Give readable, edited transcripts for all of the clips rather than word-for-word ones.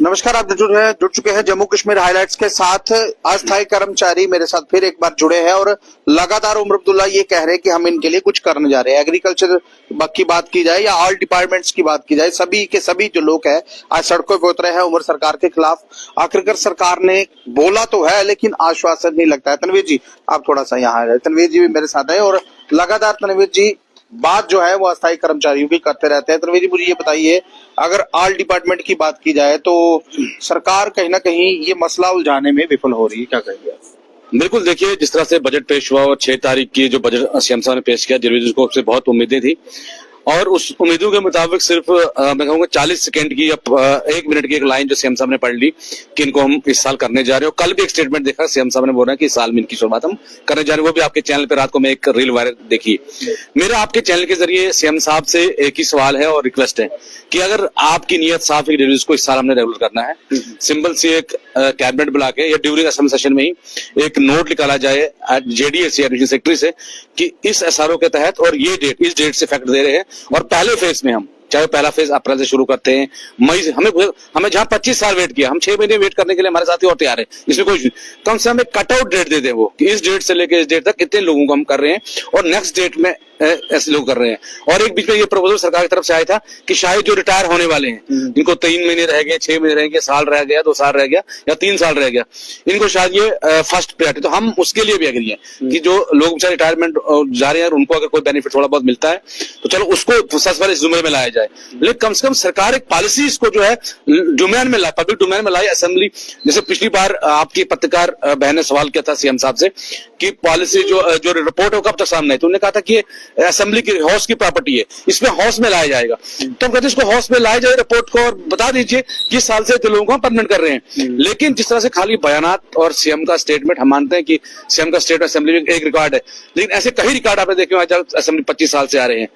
नमस्कार, आप जुड़ चुके हैं जम्मू कश्मीर हाइलाइट्स के साथ। अस्थायी कर्मचारी मेरे साथ फिर एक बार जुड़े हैं और लगातार उमर अब्दुल्ला ये कह रहे हैं कि हम इनके लिए कुछ करने जा रहे हैं। एग्रीकल्चर की बात की जाए या ऑल डिपार्टमेंट्स की बात की जाए, सभी के सभी जो लोग हैं आज सड़कों पर उतरे हैं उमर सरकार के खिलाफ। आखिरकार सरकार ने बोला तो है लेकिन आश्वासन नहीं लगता है। तनवीर जी, आप थोड़ा सा यहाँ है। तनवीर जी भी मेरे साथ है और लगातार तनवीर जी बात जो है वो अस्थायी कर्मचारियों की करते रहते हैं। तनवीर जी, मुझे ये बताइए, अगर ऑल डिपार्टमेंट की बात की जाए तो सरकार कहीं ना कहीं ये मसला उलझाने में विफल हो रही है, क्या कहेंगे? बिल्कुल, देखिए जिस तरह से बजट पेश हुआ और 6 तारीख की जो बजट सीएम साहब ने पेश किया, जनरली को उससे बहुत उम्मीदें थी और उस उम्मीदों के मुताबिक सिर्फ मैं कहूँगा 40 सेकंड की या 1 मिनट की एक लाइन जो सीएम साहब ने पढ़ ली कि इनको हम इस साल करने जा रहे हैं। कल भी एक स्टेटमेंट देखा, सीएम साहब ने बोला कि इस साल में इनकी शुरुआत हम करने जा रहे हैं। वो भी आपके चैनल पे रात को मैं एक रील वायरल देखी। मेरा आपके चैनल के जरिए सीएम साहब से एक ही सवाल है और रिक्वेस्ट है कि अगर आपकी नीयत साफ है कि को इस साल हमने रेगुलर करना है, सिंपल सी एक कैबिनेट बुला के या ड्यूरिंग असेंबली सेशन में ही एक नोट निकाला जाए जेडीएस या एडमिनिस्ट्रेशन सेक्रेटरी से कि इस एसआरओ के तहत और ये डेट, इस डेट से इफेक्ट दे रहे हैं और पहले फेज में हम, चाहे पहला फेज अप्रैल से शुरू करते हैं, मई से, हमें जहां 25 साल वेट किया, हम 6 महीने वेट करने के लिए हमारे साथी और तैयार है। इसमें कोई कम से कम एक कट आउट डेट दे दें वो कि इस डेट से लेकर इस डेट तक कितने लोगों को हम कर रहे हैं और नेक्स्ट डेट में ऐसे लोग कर रहे हैं। और एक बीच में ये प्रपोजल सरकार की तरफ से आया था कि शायद जो रिटायर होने वाले हैं, इनको 3 महीने रह गए, 6 महीने रह गए, साल रह गया, 2 साल रह गया या 3 साल रह गया, इनको शायद ये फर्स्ट प्रायोरिटी, तो हम उसके लिए भी एग्री हैं कि जो लोग चाहे रिटायरमेंट जा रहे हैं उनको अगर कोई बेनिफिट थोड़ा बहुत मिलता है तो चलो उसको सबसे पहले इस जुम्मे में लाया जाए। लेकिन कम से कम सरकार एक पॉलिसी इसको जो है डोमेन में लाए, पब्लिक डोमेन में लाए। असेंबली, जैसे पिछली बार आपकी पत्रकार बहन ने सवाल किया था सीएम साहब से कि पॉलिसी जो रिपोर्ट है कब तक सामने है, तो उन्होंने कहा था कि असेंबली की हाउस की प्रॉपर्टी है, इसमें हाउस में लाया जाएगा। तो हम कहते हैं इसको हाउस में लाया जाए रिपोर्ट को और बता दीजिए कि इस साल से जो लोगों को हम परमानेंट कर रहे हैं। लेकिन जिस तरह से खाली बयानात और सीएम का स्टेटमेंट, हम मानते हैं कि सीएम का स्टेटमेंट असेंबली में एक रिकॉर्ड है, लेकिन ऐसे कई रिकॉर्ड आपने देखे होंगे असेंबली 25 साल से आ रहे हैं।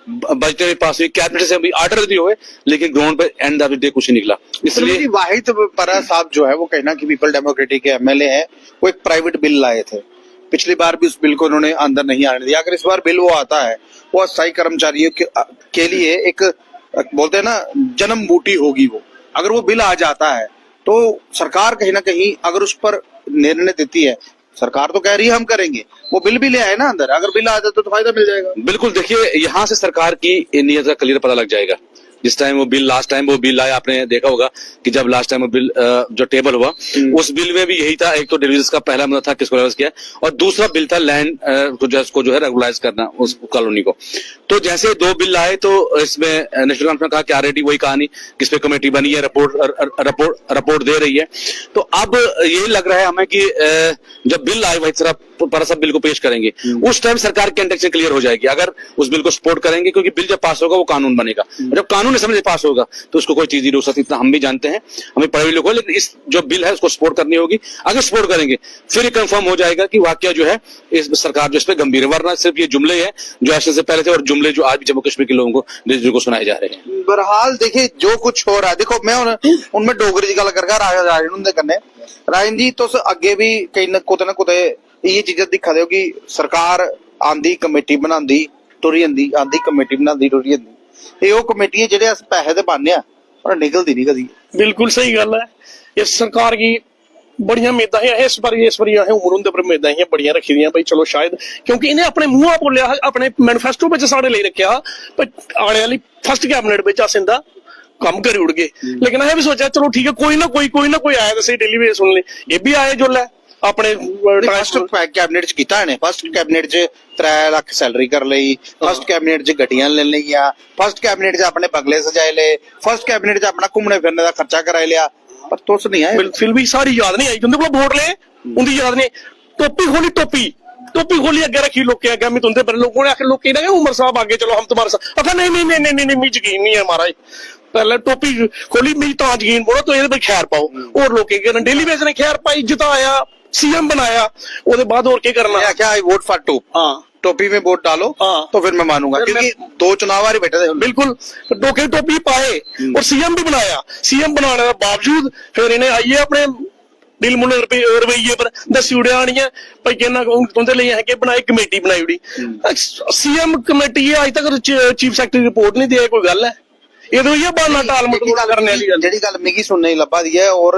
बजट में पास हुई, कैबिनेट से भी ऑर्डर भी हुए, लेकिन ग्राउंड पे एंड ऑफ द डे कुछ नहीं निकला। इसलिए वाहिद परा साहब जो है वो कहना कि पीपल डेमोक्रेटिक के एमएलए हैं, वो एक प्राइवेट बिल लाए थे। पिछली बार भी उस बिल को उन्होंने अंदर नहीं आने दिया। अगर इस बार बिल वो आता है, वो अस्थायी कर्मचारियों के लिए एक बोलते हैं ना जन्म बूटी होगी वो। अगर वो बिल आ जाता है तो सरकार कहीं ना कहीं अगर उस पर निर्णय देती है, सरकार तो कह रही है हम करेंगे, वो बिल भी ले आए ना अंदर, अगर बिल आ जाता तो फायदा मिल जाएगा। बिल्कुल, देखिए यहाँ से सरकार की नीयत का क्लियर पता लग जाएगा। जिस टाइम वो बिल लास्ट टाइम वो बिल आया, आपने देखा होगा कि जब लास्ट टाइम वो बिल जो टेबल हुआ उस बिल में भी यही था। एक तो डिविजन का पहला मुद्दा था किसको रेगुलाइज किया और दूसरा बिल था लैंड को जो है रेगुलाइज करना उस कॉलोनी को। तो जैसे 2 बिल आए तो इसमें नेशनल कॉन्फ्रेंस ने कहा कि ऑलरेडी वही कहानी किस पे कमेटी बनी है, रिपोर्ट दे रही है। तो अब ये लग रहा है हमें कि जब बिल आए वही तरह पर सब बिल को पेश करेंगे, उस टाइम सरकार की इंटेंशन क्लियर हो जाएगी। अगर उस बिल को सपोर्ट करेंगे, क्योंकि बिल जब पास होगा वो कानून बनेगा, जब कानून समझ पास होगा तो उसको कोई चीज नहीं रोक सकती, इतना हम भी जानते हैं, हमें पढ़े लिखे। लेकिन इस जो बिल है उसको सपोर्ट करनी होगी। अगर सपोर्ट करेंगे फिर ये कंफर्म हो जाएगा कि वाकया जो है इस सरकार जो इस पे गंभीर है, वरना सिर्फ ये जुमले हैं जो ऐसे से पहले थे और जुमले जो आज भी जम्मू कश्मीर के लोगों को सुनाए जा रहे हैं। बहरहाल देखिए जो कुछ हो रहा है, देखो मैं उनमें डोगरी की गल करके राजन जी तो अगे भी कई ना कुते ये चीजें दिखा दो कि सरकार आंधी कमेटी बनांदी टुरी जंदी, आंधी कमेटी बनांदी टुरी जंदी। ये कमेटियां जेडे अस पैसे ते पाने आ और निकलदी नहीं कदी। बिल्कुल सही गल है। इस सरकार की बड़ियां उम्मीदां है इस बार उमर उंदे पर उम्मीदां ही बड़ियां रखी दियां भाई, चलो शायद क्योंकि इन्हें अपने मुंह बोलिया, अपने मैनिफेस्टो में साढ़े ले रखा आने वाली फर्स्ट कैबिनेट में अस इंदा कम करी उड़ गए। लेकिन असें भी सोचा चलो ठीक है, कोई ना कोई आया तो सही डेली बेस सुन ले। ये भी आए जो लै अपने फर्स्ट कैबिनेट च कीता है, फर्स्ट कैबिनेट च 3 लाख सैलरी कर ली, फर्स्ट कैबिनेट च गड्डियां ले लिया, फर्स्ट कैबिनेट च अपने बगले सजाए ले, फर्स्ट कैबिनेट च अपना घूमने फिरने का खर्चा कराई लिया, पर तुस नहीं आए। फिर भी सारी याद नहीं आई, उनके को वोट ले उनकी याद नहीं। टोपी खोली अगे रखी लोग अगे, मैं तुंदे पर लोगों ने आखिर लोग कहना उमर साहब आगे चलो हम तुम्हारे साथ। अगर नहीं मैं यकीन नहीं है महाराज, पहले टोपी खोली मेरी तो यकीन बोलो तो ये खैर पाओ। और लोग डेली बेस ने खैर पाई, जिताया, सीएम बनाया, उसके बाद और क्या करना। क्या आई वोट फॉर टोप, टोपी में वोट डालो तो फिर मैं मानूंगा, क्योंकि 2 चुनाव आ बैठे थे। बिल्कुल, टोके टोपी पाए और सीएम भी बनाया। सीएम बनाने के बावजूद फिर इन्हें आइए अपने दिल मुने रवैये पर दसी उड़िया आनी है भाई, कहना तुंदे लिए है कि बनाई कमेटी बनाई उड़ी। सीएम कमेटी है, अज तक चीफ सैक्रेटरी रिपोर्ट नहीं दिया, कोई गल है? ਇਹ ਤਾਂ ਇਹ ਬਹਾਨਾ ਟਾਲ ਮਟੋਲ ਕਰਨ ਵਾਲੀ ਗੱਲ। ਜਿਹੜੀ ਗੱਲ ਮਿਗੀ ਸੁਣਨੇ ਲੱਭਾ ਦੀ ਹੈ ਔਰ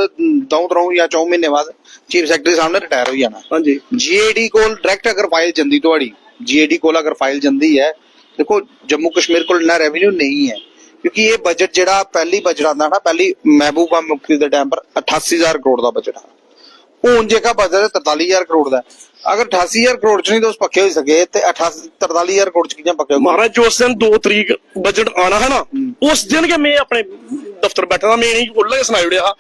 ਦਊ ਤਰੋਂ ਜਾਂ 4 ਮਹੀਨੇ ਬਾਅਦ ਚੀਫ ਸੈਕਟਰੀ ਸਾਹਮਣੇ ਰਿਟਾਇਰ ਹੋ ਜਾਣਾ। ਹਾਂਜੀ जीएडी ਕੋਲ ਡਾਇਰੈਕਟ ਅਗਰ ਫਾਈਲ ਜਾਂਦੀ ਤੁਹਾਡੀ जीएडी ਕੋਲ ਅਗਰ ਫਾਈਲ ਜਾਂਦੀ ਹੈ, ਦੇਖੋ ਜੰਮੂ ਕਸ਼ਮੀਰ ਕੋਲ ਇੰਨਾ ਰੈਵਨਿਊ ਨਹੀਂ ਹੈ ਕਿਉਂਕਿ ਇਹ ਬਜਟ ਜਿਹੜਾ ਪਹਿਲੀ ਬਜਟ ਆਂਦਾ ਨਾ, ਪਹਿਲੀ ਮਹਿਬੂਬਾ ਮੁਫਤੀ ਦੇ ਟਾਈਮ ਪਰ 88000 ਕਰੋੜ ਦਾ ਬਜਟ ਆ। ਹੁਣ ਜੇਕਾ ਬਜਟ 43000 ਕਰੋੜ ਦਾ, ਅਗਰ 88000 ਕਰੋੜ ਚ ਨਹੀਂ ਦੋਸਤ ਪੱਕੇ ਹੋ ਸਕੇ ਤੇ 43000 ਕਰੋੜ ਚ ਕਿਵੇਂ ਪੱਕੇ ਹੋ? महाराज जो उस दिन 2 तरीक बजट आना है ना, उस दिन के मैं अपने दफ्तर बैठा था, मैं नहीं बोल के सुनाई उड़िया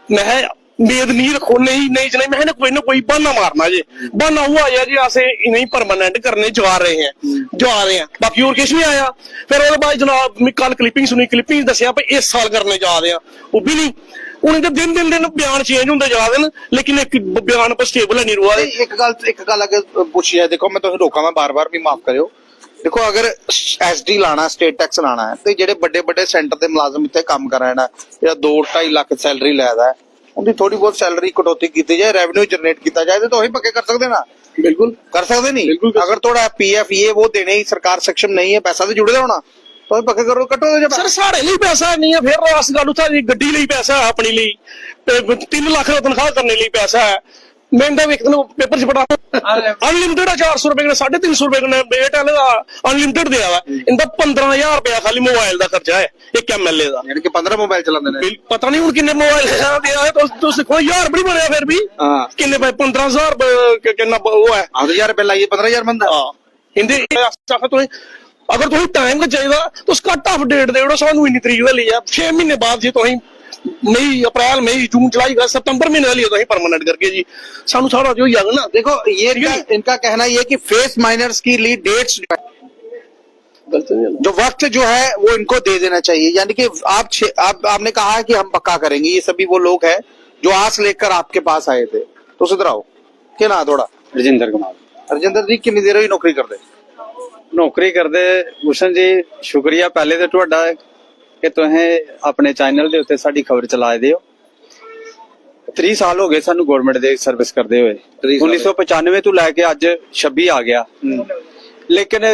मैं उम्मीद नहीं रखो, नहीं जनाई मैं ना कोई बहाना मारना जे बहाना हुआ आया जी अस नहीं परमानेंट करने जा रहे हैं बाकी और कुछ नहीं आया। फिर उसके बाद जनाब मैं कल क्लिपिंग सुनी, क्लिपिंग दसिया भाई इस साल करने जा रहे हैं, वो भी नहीं उन्हें तो दिन बयान चेंज होंगे जा रहे हैं, लेकिन एक बयान पर स्टेबल नहीं हुआ। एक गल अगर पूछी है, देखो मैं तुम रोका मैं बार बार भी माफ करियो, देखो अगर SD लाना स्टेट टैक्स लाना है तो जेडे बड़े बड़े सेंटर के मुलाजम इतने काम कर रहे हैं, या 2-2.5 लाख सैलरी लैदा है, उनकी थोड़ी बहुत सैलरी कटौती की जाए, रेवन्यू जनरेट किया जाए तो वही पक्के कर सकते ना। बिल्कुल कर सकते नहीं। अगर थोड़ा PF ये वो देने ही सरकार सक्षम नहीं है, पैसा तो जुड़े होना तो पक्के करो, कटो दे। सर साढ़े लिए पैसा नहीं है, फिर इस गल उत्थे गड्डी लिए पैसा है, अपनी लिए 3 लाख तनख्वाह करने लिए पैसा है। मैं एक दिन पेपर च पढ़ा अनलिमिटेड 400 रुपए 350 रुपए एयरटेल अनलिमिटेड दिया हुआ, इनका 15000 रुपया खाली मोबाइल का खर्चा है एक MLA का, यानी कि 15 मोबाइल चलाते हैं। पता नहीं हूं किन्ने मोबाइल दिया है, तो देखो 1000 भी बनया, फिर भी किन्ने 15000 किन्ना वो है, 8000 रुपए लाइए 15000 बनता। हिंदी अगर तुम टाइम का चाहिए तो उसका टफ डेट दे सानू इन्नी तरीक का लिया 6 महीने बाद जी तुम मई अप्रैल मई जून जुलाई अगस्त सितंबर महीने लिया तो परमानेंट करके जी सानू सारा जो याद ना। देखो ये इनका कहना ये कि फेस माइनर्स की लीड डेट्स जो वक्त जो है वो इनको दे देना चाहिए, यानी कि आपने कहा है कि हम पक्का करेंगे, ये सभी वो लोग हैं जो आस लेकर आपके पास आए थे, तो सुधराओ क्या ना थोड़ा। रजिंदर कुमार। रजिंदर जी कितनी देर हुई नौकरी करते? नौकरी करते भूषण जी शुक्रिया पहले तो तुहाडा कि तुहें अपने चैनल दे उत्ते साडी खबर चलाए दिओ। 3 साल हो गए सानू गवर्नमेंट दे सर्विस करदे होए, 1995 तो लैके अज 26 आ गया, लेकिन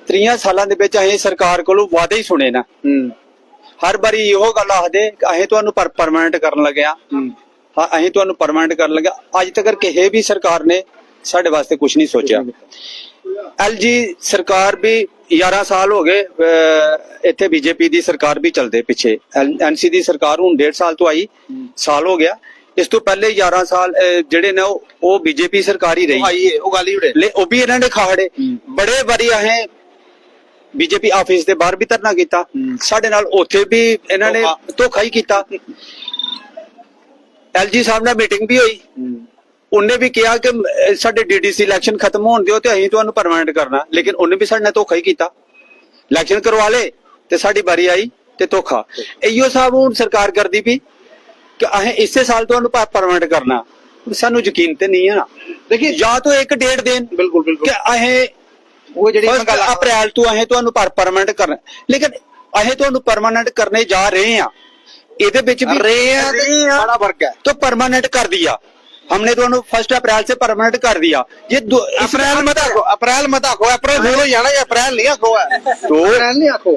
3 सालां दे विच असीं सरकार कोलों वादे ही सुने ना। हर बारी इहो गल आखदे असीं तुहानू परमानेंट करन लगे आ, असीं तुहानू परमानेंट करन लगे। अज तक किसी भी सरकार ने साडे वास्ते कुछ नहीं सोचा। LG सरकार भी 11 साल हो गए, इत्थे BJP दी सरकार भी चलदे पिछे, NC दी सरकार हुण 1.5 साल तो आई, साल हो गया। इस तो पहले 11 साल जेडे ने वो BJP सरकार ही रही, वो भी इन्हां ने खाड़े बड़े बारी अहें BJP ऑफिस दे बाहर भी धरना कीता, साडे नाल उत्थे भी इन्हां ने धोखा ही कीता। LG साहब नाल मीटिंग भी हुई, उन्हें भी कहा कि साडे DDC इलेक्शन खत्म होने दिओ ते असीं तुहानू परमानेंट करना, लेकिन उन्हें भी साडे नाल धोखा ही कीता। इलेक्शन करवा ले ते साडी बारी आई ते धोखा। इहो साहब हुण सरकार करदी भी कि असीं इसे साल तुहानू परमानेंट करना, सानू यकीन ते नहीं है ना। देखिए या तो एक डेट देन बिल्कुल कि असीं वो जेहड़ी अप्रैल तो असीं तुहानू परमानेंट करना, लेकिन असीं तुहानू परमानेंट करने जा रहे हैं, इहदे विच भी बड़ा फर्क है। तो परमानेंट कर दिया हमने तो 1 अप्रैल से परमानेंट कर दिया। ये अप्रैल मत आखो, अप्रैल फूल हो जाना, अप्रैल नहीं आखो, अप्रैल नहीं आखो,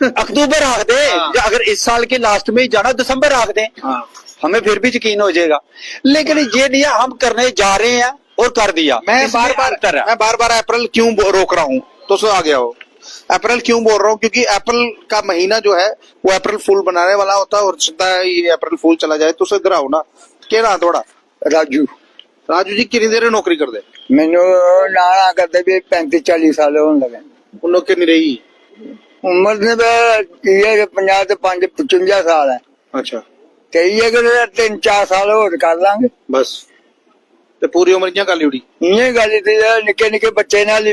अक्टूबर आख दे, या अगर इस साल के लास्ट में जाना दिसंबर आख दे, हमें फिर भी यकीन हो जाएगा। लेकिन ये नहीं हम करने जा रहे हैं और कर दिया। मैं बार बार अप्रैल क्यों रोक रहा हूँ, तो आ गया हो अप्रैल क्यों बोल रहा हूँ, क्योंकि अप्रैल का महीना जो है वो अप्रैल फूल बनाने वाला होता है, और सीधा ये अप्रैल फूल चला जाए तो इधर आओ ना। क्या ना थोड़ा राजू जी कितनी देर नौकरी करते? मैनू ना करते भी 35-40 साल होने लगे। उन कितनी रही उम्र ने 50 ते 55 साल है। अच्छा ते ये 3-4 साल होर कर लांगे बस, ते पूरी उम्र इयां गल उड़ी इयां गल ते निक्के निक्के बच्चे नाल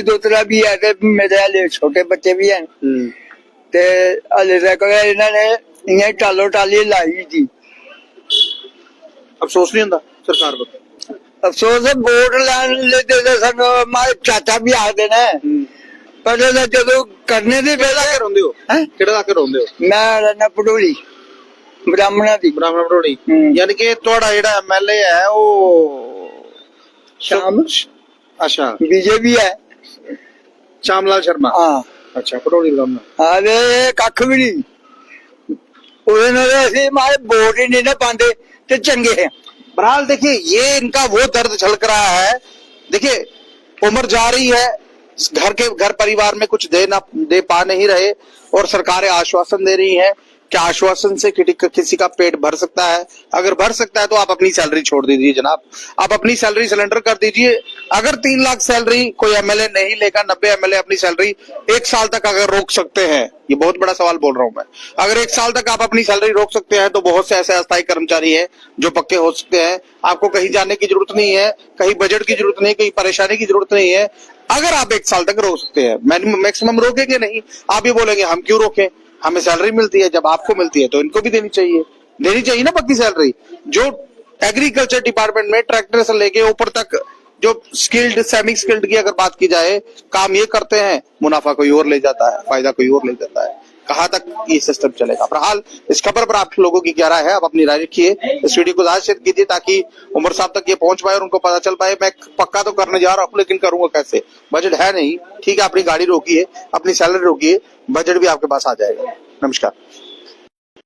दोतरा भी है ते मेरे हाले छोटे बच्चे भी हैं, ते हाले तक इन्हां ने इयां टालो टाली लाई थी। अफसोस नहीं होता सरकार को? अफसोस है वोट लेते सन मारे चाचा भी आखदे ने, पर जो करने दे केड़ा के रोंदे हो? केड़ा के रोंदे हो? मैं रहना पटोली ब्राह्मणा दी, ब्राह्मण पटोली। यानी कि थोड़ा जेड़ा MLA है वो शाम, अच्छा बीजेपी है, श्यामलाल शर्मा। हाँ अच्छा पटौड़ी का काम ना ਹਾਲੇ ਕੱਖ ਵੀ ਨਹੀਂ ਉਹਦੇ ਨਾਲ ਅਸੀਂ ਮਾਰੇ ਵੋਟ ਹੀ ਨਹੀਂ ਨਾ ਪਾਉਂਦੇ ਤੇ ਚੰਗੇ ਆ बहरहाल देखिए ये इनका वो दर्द झलक रहा है। देखिए उम्र जा रही है, घर परिवार में कुछ दे पा नहीं रहे और सरकारें आश्वासन दे रही हैं कि आश्वासन से किसी का पेट भर सकता है। अगर भर सकता है तो आप अपनी सैलरी छोड़ दीजिए जनाब, आप अपनी सैलरी सिलेंडर कर दीजिए। अगर 3 लाख सैलरी कोई एमएलए नहीं लेगा, 90 एमएलए अपनी सैलरी 1 साल तक अगर रोक सकते हैं, ये बहुत बड़ा सवाल बोल रहा हूं मैं, अगर 1 साल तक आप अपनी सैलरी रोक सकते हैं तो बहुत से ऐसे अस्थायी कर्मचारी हैं जो पक्के हो सकते हैं। आपको कहीं जाने की जरूरत नहीं है, कहीं बजट की जरूरत नहीं, कहीं परेशानी की जरूरत नहीं है। अगर आप 1 साल तक रोक सकते हैं, मैक्सिमम रोकेंगे नहीं, आप ये बोलेंगे हम क्यों रोकें, हमें सैलरी मिलती है, जब आपको मिलती है तो इनको भी देनी चाहिए ना पक्की सैलरी। जो एग्रीकल्चर डिपार्टमेंट में ट्रैक्टर से लेके ऊपर तक जो स्किल्ड सेमी स्किल्ड की अगर बात की जाए, काम ये करते हैं, मुनाफा कोई और ले जाता है, फायदा कोई और ले जाता है। कहां तक ये सिस्टम चलेगा? बहरहाल इस खबर पर आप लोगों की क्या राय है, आप अपनी राय रखिए, इस वीडियो को ज्यादा शेयर कीजिए ताकि उमर साहब तक ये पहुंच पाए और उनको पता चल पाए। मैं पक्का तो करने जा रहा हूं लेकिन करूंगा कैसे, बजट है नहीं। ठीक है, अपनी गाड़ी रोकिए, अपनी सैलरी रोकिए, बजट भी आपके पास आ जाएगा। नमस्कार।